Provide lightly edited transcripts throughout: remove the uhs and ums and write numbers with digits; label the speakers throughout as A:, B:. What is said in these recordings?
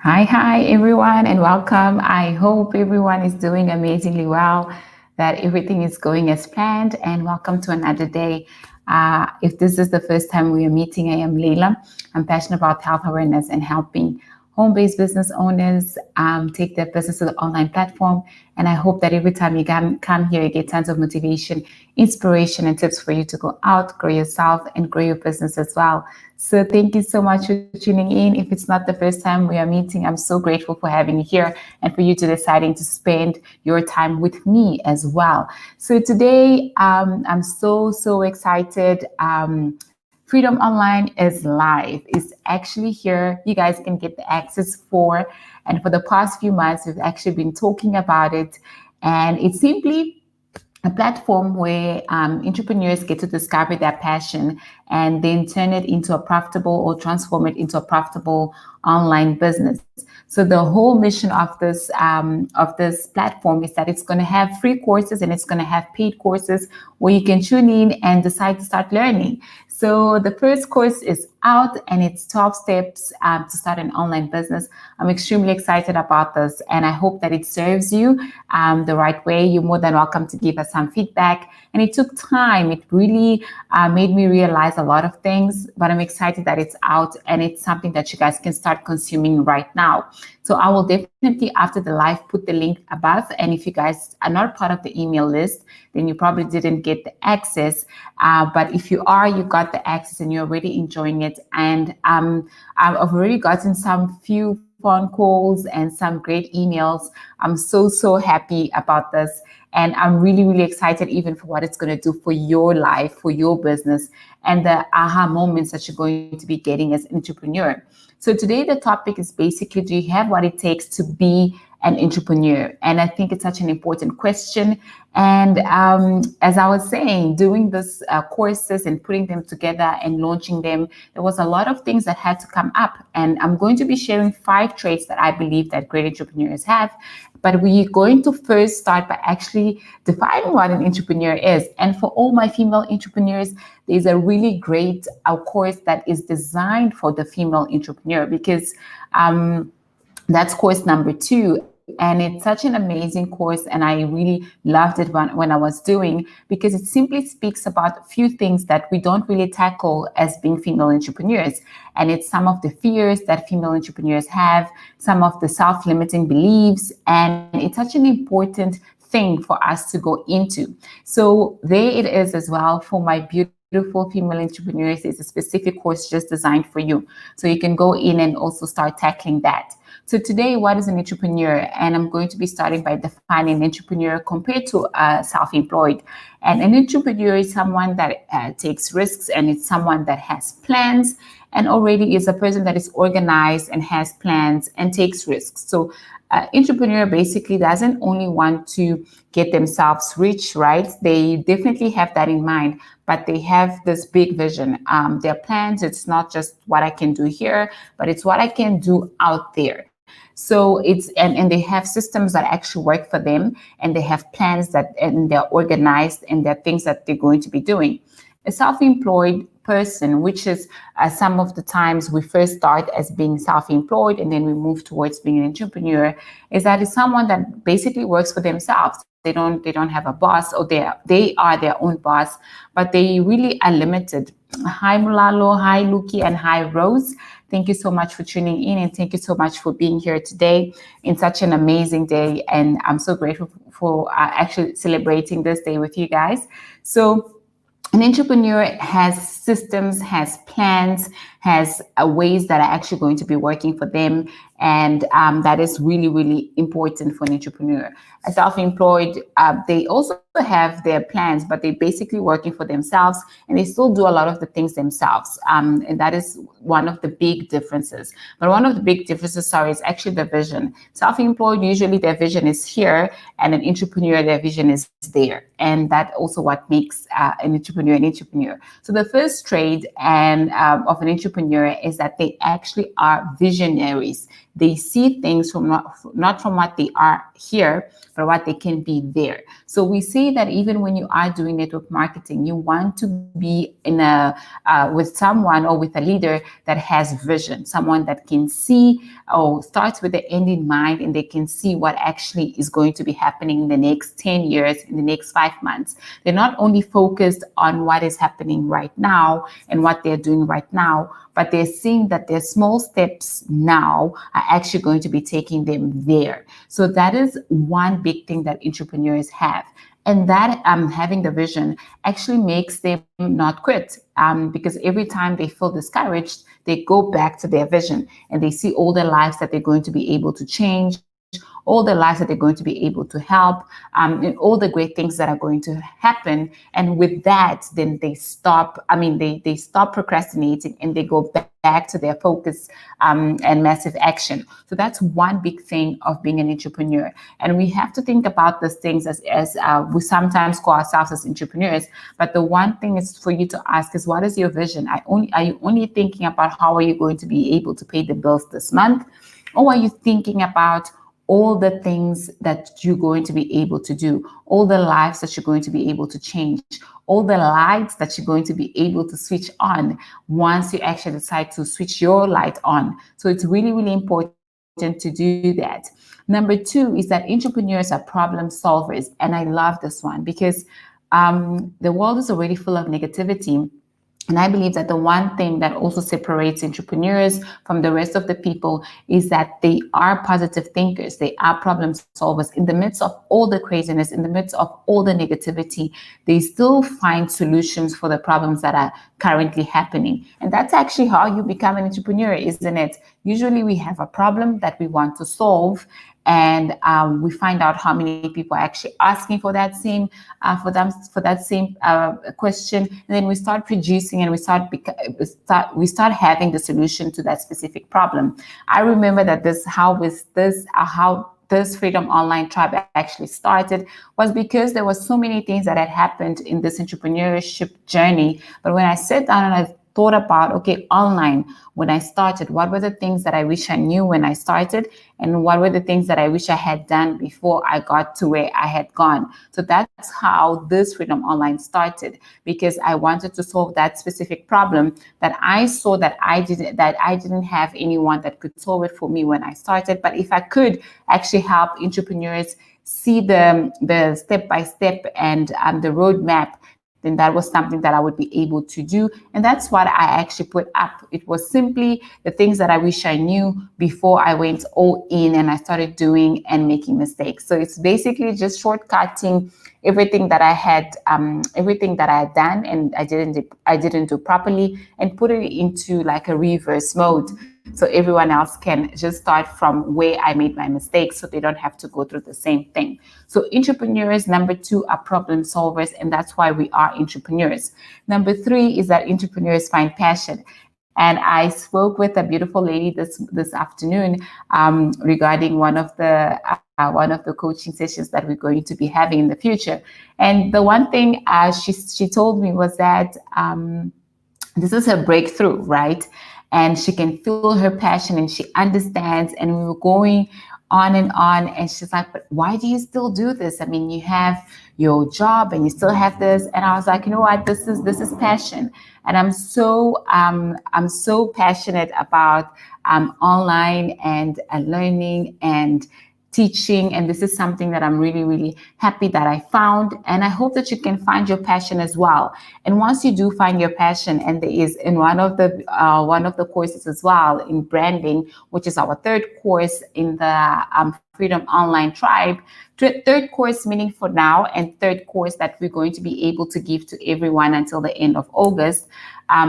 A: Hi, everyone, and welcome. I hope everyone is doing amazingly well, that everything is going as planned, and welcome to another day. If this is the first time we are meeting, I am Leila. I'm passionate about health awareness and helping home based business owners take their business to the online platform. And I hope that every time you come here, you get tons of motivation, inspiration, and tips for you to go out, grow yourself, and grow your business as well. So thank you so much for tuning in. If it's not the first time we are meeting, I'm so grateful for having you here and for you to deciding to spend your time with me as well. So today, I'm so excited. Freedom Online is live. It's actually here. You guys can get the access for, and for the past few months, we've actually been talking about it. And it's simply a platform where entrepreneurs get to discover their passion and then turn it into a profitable or transform it into a profitable online business. So the whole mission of this platform is that it's going to have free courses and it's going to have paid courses where you can tune in and decide to start learning. So the first course is out and it's 12 steps to start an online business. I'm extremely excited about this and I hope that it serves you the right way. You're more than welcome to give us some feedback. And it took time. It really made me realize a lot of things, but I'm excited that it's out and it's something that you guys can start consuming right now. So I will definitely, after the live, put the link above. And if you guys are not part of the email list, then you probably didn't get the access. But if you are, you got the access and you're already enjoying it. And I've already gotten some few phone calls and some great emails. I'm so happy about this. And I'm really excited even for what it's going to do for your life, for your business, and the aha moments that you're going to be getting as an entrepreneur. So today the topic is basically, do you have what it takes to be an entrepreneur? And I think it's such an important question. And as I was saying, doing this courses and putting them together and launching them, there was a lot of things that had to come up. And I'm going to be sharing 5 traits that I believe that great entrepreneurs have. But we're going to first start by actually defining what an entrepreneur is. And for all my female entrepreneurs, there's a really great course that is designed for the female entrepreneur because that's course number 2. And it's such an amazing course. And I really loved it when I was doing, because it simply speaks about a few things that we don't really tackle as being female entrepreneurs. And it's some of the fears that female entrepreneurs have, some of the self-limiting beliefs. And it's such an important thing for us to go into. So there it is as well for my beautiful female entrepreneurs. There's a specific course just designed for you. So you can go in and also start tackling that. So today, what is an entrepreneur? And I'm going to be starting by defining an entrepreneur compared to self-employed. And an entrepreneur is someone that takes risks, and it's someone that has plans and already is a person that is organized and has plans and takes risks. So entrepreneur basically doesn't only want to get themselves rich, right? They definitely have that in mind, but they have this big vision. Their plans, it's not just what I can do here, but it's what I can do out there. So it's and they have systems that actually work for them, and they have plans and they're organized, and they're things that they're going to be doing. A self-employed person, which is some of the times we first start as being self-employed and then we move towards being an entrepreneur, is that it's someone that basically works for themselves. They don't have a boss, or they are their own boss, but they really are limited. Hi Mulalo, hi Luki, and hi Rose. Thank you so much for tuning in, and thank you so much for being here today in such an amazing day. And I'm so grateful for actually celebrating this day with you guys. So an entrepreneur has systems, has plans, has ways that are actually going to be working for them. And that is really important for an entrepreneur. A self-employed, they also have their plans, but they're basically working for themselves, and they still do a lot of the things themselves. And that is one of the big differences. But one of the big differences, is actually the vision. Self-employed, usually their vision is here, and an entrepreneur, their vision is there. And that also what makes an entrepreneur. So the first trait of an entrepreneur is that they actually are visionaries. they see things from not from what they are here, but what they can be there. So we say that even when you are doing network marketing, you want to be in a with someone or with a leader that has vision, someone that can see or starts with the end in mind, and they can see what actually is going to be happening in the next 10 years, in the next 5 months. They're not only focused on what is happening right now and what they're doing right now, but they're seeing that their small steps now are actually going to be taking them there. So that is one big thing that entrepreneurs have. And that having the vision actually makes them not quit, because every time they feel discouraged, they go back to their vision and they see all the lives that they're going to be able to change, all the lives that they're going to be able to help, and all the great things that are going to happen. And with that, then they stop. They stop procrastinating and they go back to their focus and massive action. So that's one big thing of being an entrepreneur. And we have to think about these things as we sometimes call ourselves as entrepreneurs. But the one thing is for you to ask is, what is your vision? Are you only thinking about how are you going to be able to pay the bills this month? Or are you thinking about all the things that you're going to be able to do, all the lives that you're going to be able to change, all the lights that you're going to be able to switch on once you actually decide to switch your light on? So it's really, really important to do that. Number two is that entrepreneurs are problem solvers. And I love this one because the world is already full of negativity. And I believe that the one thing that also separates entrepreneurs from the rest of the people is that they are positive thinkers. They are problem solvers. In the midst of all the craziness, in the midst of all the negativity, they still find solutions for the problems that are currently happening. And that's actually how you become an entrepreneur, isn't it? Usually we have a problem that we want to solve, and we find out how many people are actually asking for that same question, and then we start producing and we start having the solution to that specific problem. I remember that how this Freedom Online Tribe actually started was because there were so many things that had happened in this entrepreneurship journey. But when I sat down and I thought about, okay, online, when I started, what were the things that I wish I knew when I started? And what were the things that I wish I had done before I got to where I had gone? So that's how this Freedom Online started, because I wanted to solve that specific problem that I saw that I didn't have anyone that could solve it for me when I started. But if I could actually help entrepreneurs see the step by step and the roadmap, then that was something that I would be able to do. And that's what I actually put up. It was simply the things that I wish I knew before I went all in and I started doing and making mistakes. So it's basically just shortcutting everything that I had done and I didn't do properly, and put it into like a reverse mode. So everyone else can just start from where I made my mistakes, so they don't have to go through the same thing. So entrepreneurs, number two, are problem solvers, and that's why we are entrepreneurs. Number three is that entrepreneurs find passion. And I spoke with a beautiful lady this afternoon regarding one of the coaching sessions that we're going to be having in the future. And the one thing she told me was that this is her breakthrough, right? And she can feel her passion and she understands. And we were going on, and she's like, but why do you still do this? I mean, you have your job and you still have this. And I was like, you know what, this is passion. And I'm so passionate about online and learning and teaching. And this is something that I'm really, really happy that I found. And I hope that you can find your passion as well. And once you do find your passion, and there is in one of the courses as well in branding, which is our third course in the Freedom Online Tribe, third course meaning for now, and third course that we're going to be able to give to everyone until the end of August.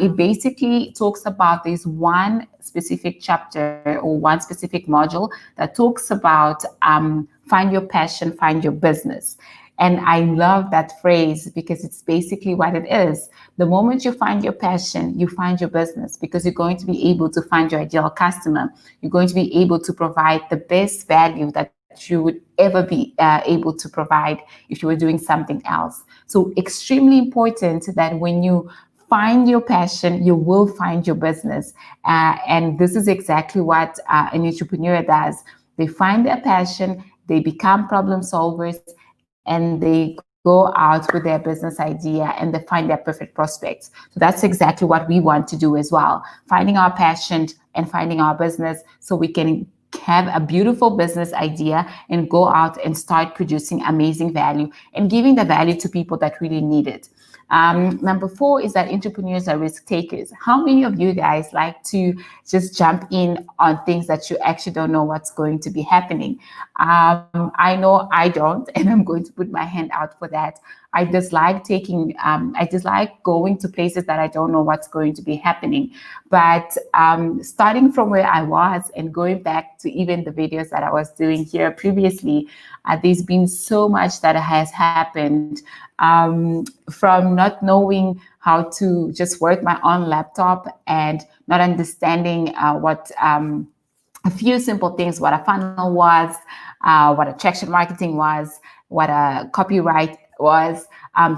A: It basically talks about this one specific chapter or one specific module that talks about find your passion, find your business. And I love that phrase because it's basically what it is. The moment you find your passion, you find your business, because you're going to be able to find your ideal customer. You're going to be able to provide the best value that you would ever be able to provide if you were doing something else. So extremely important that when you find your passion, you will find your business. And this is exactly what an entrepreneur does. They find their passion, they become problem solvers, and they go out with their business idea and they find their perfect prospects. So that's exactly what we want to do as well. Finding our passion and finding our business so we can have a beautiful business idea and go out and start producing amazing value and giving the value to people that really need it. Number four is that entrepreneurs are risk takers. How many of you guys like to just jump in on things that you actually don't know what's going to be happening? I know I don't, and I'm going to put my hand out for that. I dislike going to places that I don't know what's going to be happening. But starting from where I was and going back to even the videos that I was doing here previously, there's been so much that has happened, from not knowing how to just work my own laptop and not understanding what a few simple things, what a funnel was, what attraction marketing was, what a copyright was,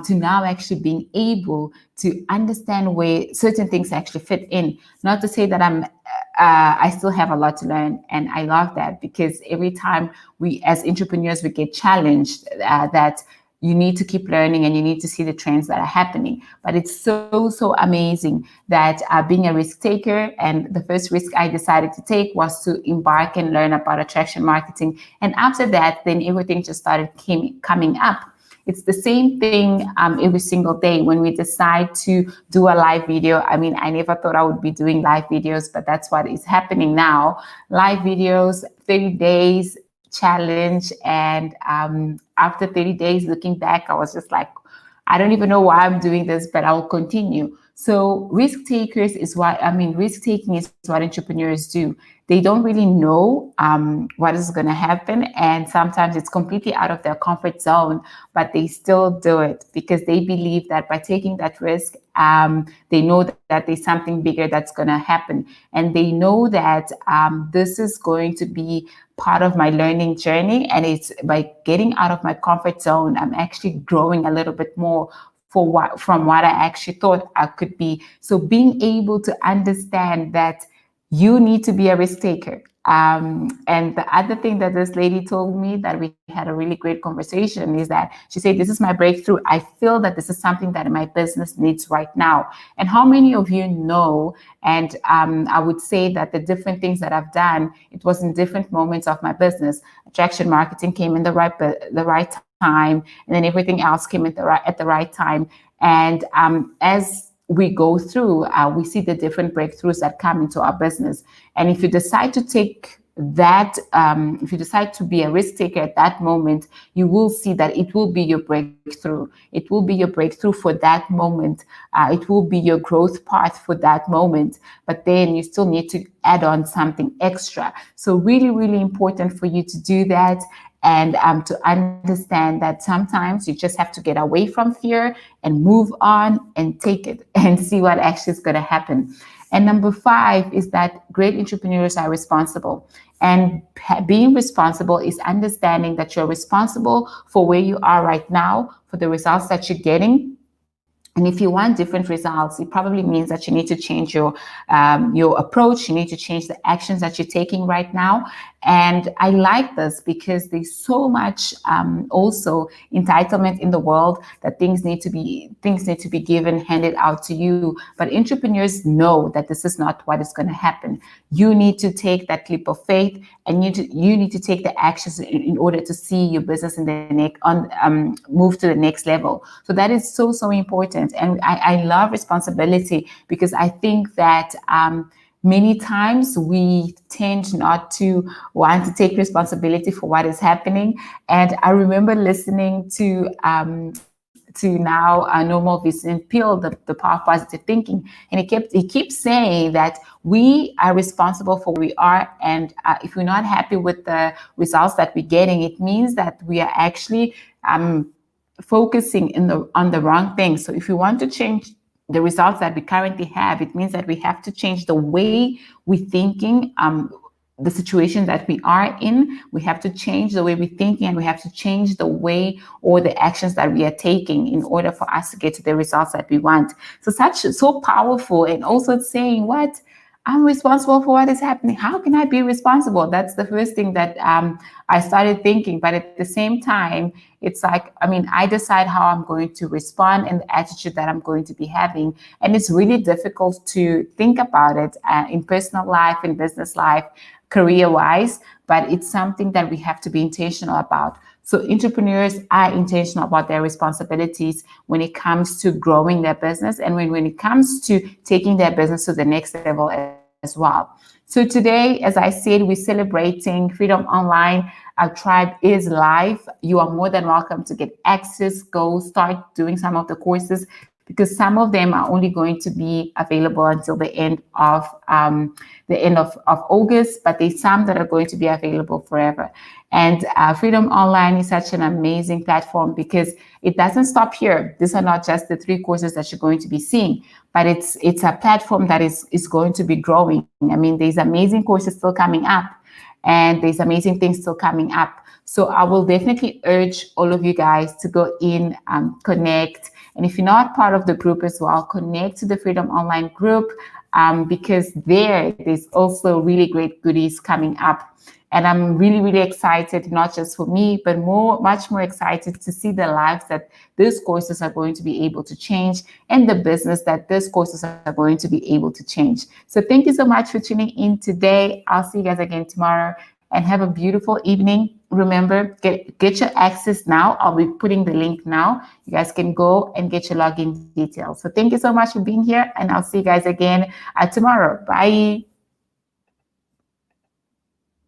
A: to now actually being able to understand where certain things actually fit in. Not to say that I still have a lot to learn, and I love that, because every time we as entrepreneurs we get challenged, that you need to keep learning and you need to see the trends that are happening. But it's so amazing that being a risk taker, and the first risk I decided to take was to embark and learn about attraction marketing. And after that, then everything just started coming up. It's the same thing every single day when we decide to do a live video. I mean, I never thought I would be doing live videos, but that's what is happening now. Live videos, 30 days challenge. And after 30 days, looking back, I was just like, I don't even know why I'm doing this, but I'll continue. So risk taking is what entrepreneurs do. They don't really know what is going to happen. And sometimes it's completely out of their comfort zone, but they still do it because they believe that by taking that risk, they know that there's something bigger that's going to happen. And they know that this is going to be part of my learning journey. And it's by getting out of my comfort zone, I'm actually growing a little bit more from what I actually thought I could be. So being able to understand that you need to be a risk taker. And the other thing that this lady told me that we had a really great conversation is that she said, this is my breakthrough. I feel that this is something that my business needs right now. And how many of you know, and I would say that the different things that I've done, it was in different moments of my business. Attraction marketing came in the right time, and then everything else came at the right time. And as we go through, we see the different breakthroughs that come into our business. And if you decide to take that, if you decide to be a risk taker at that moment, you will see that it will be your breakthrough. It will be your breakthrough for that moment. It will be your growth path for that moment. But then you still need to add on something extra. So really, really important for you to do that. And to understand that sometimes you just have to get away from fear and move on and take it and see what actually is going to happen. And number 5 is that great entrepreneurs are responsible. And being responsible is understanding that you're responsible for where you are right now, for the results that you're getting. And if you want different results, it probably means that you need to change your approach. You need to change the actions that you're taking right now. And I like this because there's so much also entitlement in the world that things need to be given, handed out to you. But entrepreneurs know that this is not what is going to happen. You need to take that leap of faith, and you need to take the actions in order to see your business in the move to the next level. So that is so important. And I love responsibility because I think that many times we tend not to want to take responsibility for what is happening. And I remember listening to now Normal Vincent Peale, the Power of Positive Thinking, and he keeps saying that we are responsible for where we are, and if we're not happy with the results that we're getting, it means that we are actually focusing on the wrong thing. So if we want to change the results that we currently have, it means that we have to change the way we're thinking, the situation that we are in. We have to change the way we're thinking, and we have to change the way or the actions that we are taking in order for us to get to the results that we want. So powerful. And also saying, what? I'm responsible for what is happening. How can I be responsible? That's the first thing that I started thinking. But at the same time, it's like, I mean, I decide how I'm going to respond and the attitude that I'm going to be having. And it's really difficult to think about it in personal life, in business life, career wise, but it's something that we have to be intentional about. So entrepreneurs are intentional about their responsibilities when it comes to growing their business, and when it comes to taking their business to the next level as well. So today, as I said, we're celebrating Freedom Online. Our tribe is live. You are more than welcome to get access. Go start doing some of the courses, because some of them are only going to be available until the end of August, but there's some that are going to be available forever. And Freedom Online is such an amazing platform because it doesn't stop here. These are not just the 3 courses that you're going to be seeing, but it's a platform that is going to be growing. I mean, there's amazing courses still coming up, and there's amazing things still coming up. So I will definitely urge all of you guys to go in, connect. And if you're not part of the group as well, connect to the Freedom Online group, because there's also really great goodies coming up. And I'm really, really excited, not just for me, but much more excited to see the lives that these courses are going to be able to change, and the business that these courses are going to be able to change. So thank you so much for tuning in today. I'll see you guys again tomorrow, and have a beautiful evening. Remember, get your access now. I'll be putting the link now. You guys can go and get your login details. So thank you so much for being here, and I'll see you guys again tomorrow. Bye.